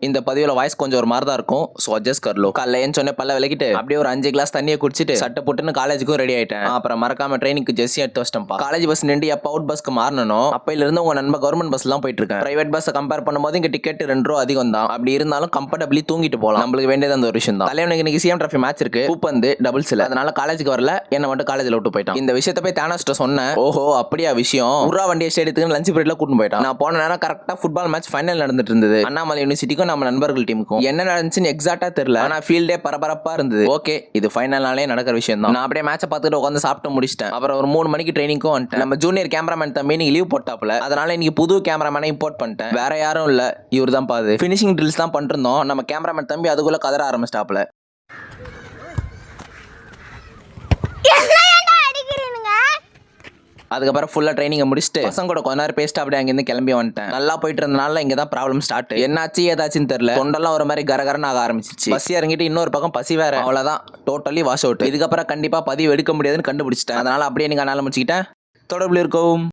இந்த பதிவுல வாய்ஸ் கொஞ்சம் ஒரு மாதிரி தான் இருக்கும். ஸோ அட்ஜஸ்ட் கர்லோ. காலைல ஏஞ்சோடனே பல்ல விளக்கிட்டு அப்படியே ஒரு 5 கிளாஸ் தண்ணியை குடிச்சிட்டு சட்டை போட்டுன்னு காலேஜுக்கும் ரெடி ஆயிட்டேன். அப்புறம் மறக்காம ட்ரெயினுக்கு ஜெஸ்ஸி எடுத்து வச்சிட்டேன்ப்பா. காலேஜ் பஸ் நின்று எப்போ அவுட் பஸ்க்கு மாறணும் அப்பையில இருந்து உங்க நண்பர் கவர்மெண்ட் பஸ் தான் போயிட்டு இருக்கேன். பிரைவேட் பஸ் கம்பேர் பண்ணும்போது இங்க டிக்கெட் 2 ரூபா அதிகம் தான். அப்படி இருந்தாலும் கம்ஃபர்டபிளி தூங்கிட்டு போகலாம். நம்மளுக்கு வேண்டியது அந்த ஒரு விஷயம் தான். தலைவனுக்கு இன்னைக்கு சிஎம் டிராஃபி மேட்ச் இருக்கு. பூப்பந்து டபுள்ஸ்ல. அதனால காலேஜுக்கு வரல. என்ன மட்டும் காலேஜ்ல விட்டு போயிட்டான். இந்த விஷயத்தை போய் தானாஸ்ட சொன்னேன். ஓஹோ அப்படியா விஷயம். உர்ரா வண்டியை ஸ்டேடியத்துக்கு லஞ்ச் பீரியட்ல கூட்டிட்டு போயிட்டான். நான் போன நேரம் கரெக்டா ஃபுட்பால் மேட்ச் ஃபைனல் நடந்துட்டு இருந்தது. அண்ணாமலை யூனிவர்சிட்டிக்கும் நம்ம நண்பர்கள் டீமுக்கும். என்ன நடந்துச்சுன்னு எக்ஸாக்ட்டா தெரியல. ஆனா ஃபீல்டே பரபரப்பா இருந்தது. ஓகே இது ஃபைனல்னாலே நடக்கிற விஷயம் தான். நான் அப்படியே மேட்சை பார்த்துட்டு உட்காந்து சாப்பிட்டு முடிச்சிட்டேன். அப்புறம் ஒரு 3 மணிக்கு ட்ரைனிங்க்கும் வந்துட்டேன். நம்ம ஜூனியர் கேமராமேன் தம்பி நீங்க லீவ் போட்டாப்ல. அதனால இன்னைக்கு புது கேமராமேனை இம்போர்ட் பண்ணிட்டேன். வேற யாரும் இல்ல, இவர் தான் பாது. ஃபினிஷிங் ட்ரில்ஸ் தான் பண்ணிருந்தோம். நம்ம கேமராமேன் தம்பி அதுக்குள்ள கதற ஆரம்பிச்சிட்டாப்ல. அதுக்கப்புறம் ஃபுல்லாக ட்ரைனிங்கை முடிச்சுட்டு பசங்க கூட கொஞ்ச நேரம் பேசிட்டு அப்படியே அங்கேருந்து கிளம்பி வந்துட்டேன். நல்லா போயிட்டு இருந்தனால இங்கே தான் ப்ராப்ளம் ஸ்டார்ட். என்னாச்சு ஏதாச்சுன்னு தெரியல. தொண்டெல்லாம் ஒரு மாதிரி கரகரன்னு ஆக ஆரம்பிச்சிச்சு. பசி இறங்கிட்டு இன்னொரு பக்கம் பசி வேற. அவ்வளோதான் டோட்டலி வாஷ் அவுட். இதுக்கப்புறம் கண்டிப்பாக பதிவு எடுக்க முடியாதுன்னு கண்டுபிடிச்சிட்டேன். அதனால அப்படியே நீங்கள் அனால முடிச்சுக்கிட்டேன். தொடர்பில் இருக்கவும்.